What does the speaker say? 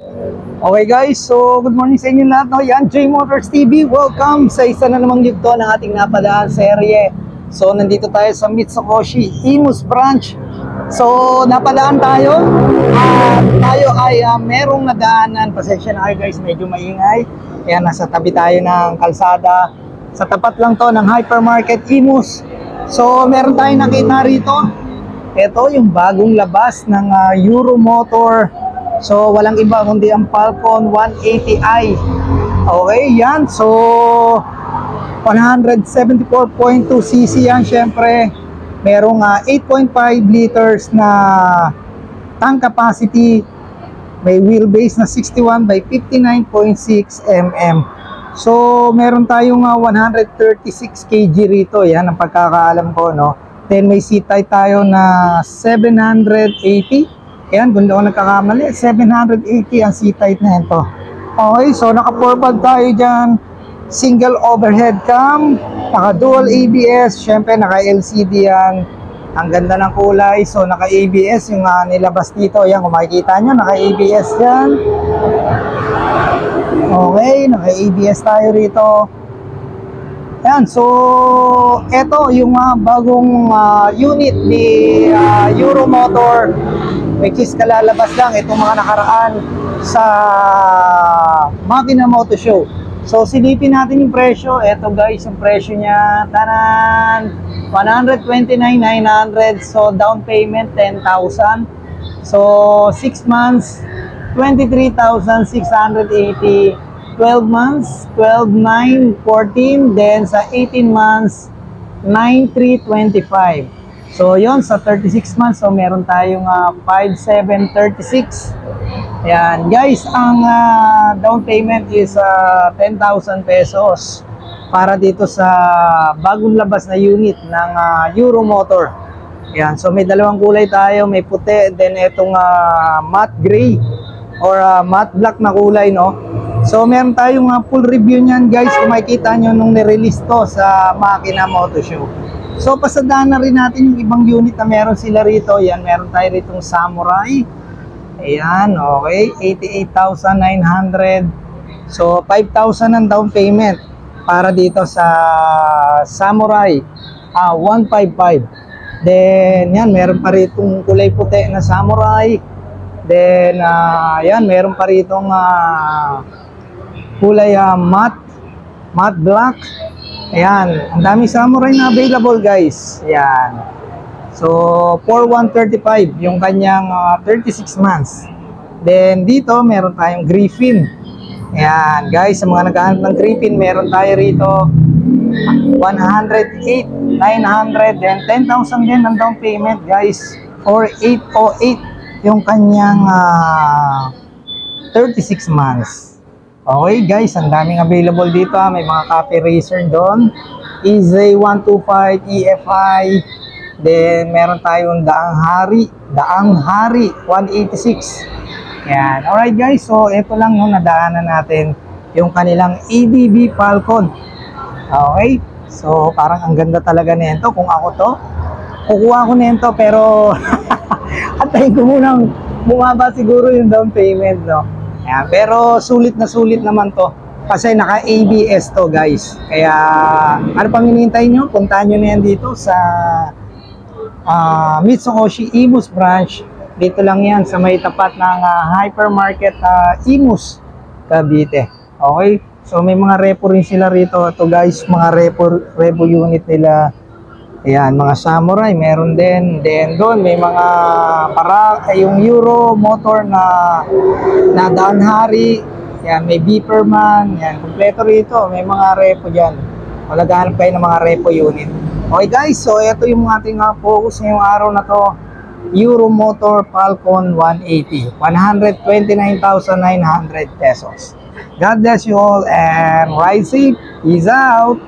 Okay guys, so good morning sa inyo lahat. No? Yan, J Motors TV. Welcome sa isa na namang yugto ng ating napadaan serye. So nandito tayo sa Mitsukoshi Imus branch. So napadaan tayo at tayo ay merong nadaanan. Pasensya na kayo guys, medyo maingay. Ayan, nasa tabi tayo ng kalsada. Sa tapat lang to ng hypermarket Imus. So meron tayong nakita rito. Ito yung bagong labas ng Euromotor. So, walang iba kundi ang Falcon 180i. Okay, yan. So, 174.2cc yan. Siyempre, merong 8.5 liters na tank capacity. May wheelbase na 61 by 59.6 mm. So, meron tayong 136 kg rito. Yan ang pagkakaalam ko, no? Then, may seat height tayo na 780. Ayan, kung doon nagkakamali, 780 ang seat height na ito. Okay, so naka-4 tayo dyan. Single overhead cam, naka-dual ABS, syempre naka-LCD yan. Ang ganda ng kulay, so naka-ABS yung nilabas dito. Ayan, kung makikita nyo, naka-ABS yan. Okay, naka-ABS tayo rito. Ayan, so ito yung bagong unit ni Euromotor, which is kalalabas lang itong mga nakaraan sa Makina Moto Show. So silipin natin yung presyo. Ito guys, yung presyo niya, tanan, 129,900. So down payment 10,000. So 6 months 23,680. 12 months 12,914. Then sa 18 months 9,325. So yon sa 36 months, so meron tayong 5,736. Ayan guys, ang down payment is 10,000 pesos para dito sa bagong labas na unit ng Euromotor. Ayan, so may dalawang kulay tayo, may puti, then itong matte gray or matte black na kulay, no? So meron tayong full review niyan guys, kung makikita nyo nung nirelease to sa Makina Moto Show. So pasadaan na rin natin yung ibang unit na meron sila rito. Yan, meron tayo ritong Samurai. Ayan, okay, 88,900. So 5,000 ang down payment para dito sa Samurai 155. Then yan, meron pa ritong kulay puti na Samurai. Then yan, meron pa ritong kulay matte black. Ayan, ang daming Samurai na available guys. Ayan. So, 4,135 yung kanyang 36 months. Then, dito meron tayong Griffin. Ayan, guys, sa mga naghahanap ng Griffin, meron tayo rito 108,900. Then, 10,000 din ang down payment guys. Or 808 yung kanyang 36 months. Okay guys, ang daming available dito. May mga Cafe Racer doon, EZ125, EFI. Then meron tayong Daang Hari 186. Yan. Alright guys, so ito lang yung nadaanan natin, yung kanilang ADB Falcon. Okay, so parang ang ganda talaga nito. Kung ako to, kukuha ko nito, pero antayin ko munang bumaba siguro yung down payment, no? Ayan, pero sulit naman to kasi naka ABS to guys. Kaya ano pang hinihintay nyo, puntahan nyo na yan dito sa Mitsukoshi Imus branch. Dito lang yan sa may tapat ng hypermarket Imus, Cavite. Okay, so may mga repo rin sila rito. Ito guys, mga repo unit nila. Ayan, mga Samurai meron din. Then doon may mga yung Euro motor na Daang Hari. Ayan, may Beeperman. Ayan, kompleto rito. May mga repo dyan. O naghahanap kayo ng mga repo unit. Okay guys, so ito yung ating focus ngayong araw na to. Euromotor Falcon 180. 129,900 pesos. God bless you all and ride safe. Peace out.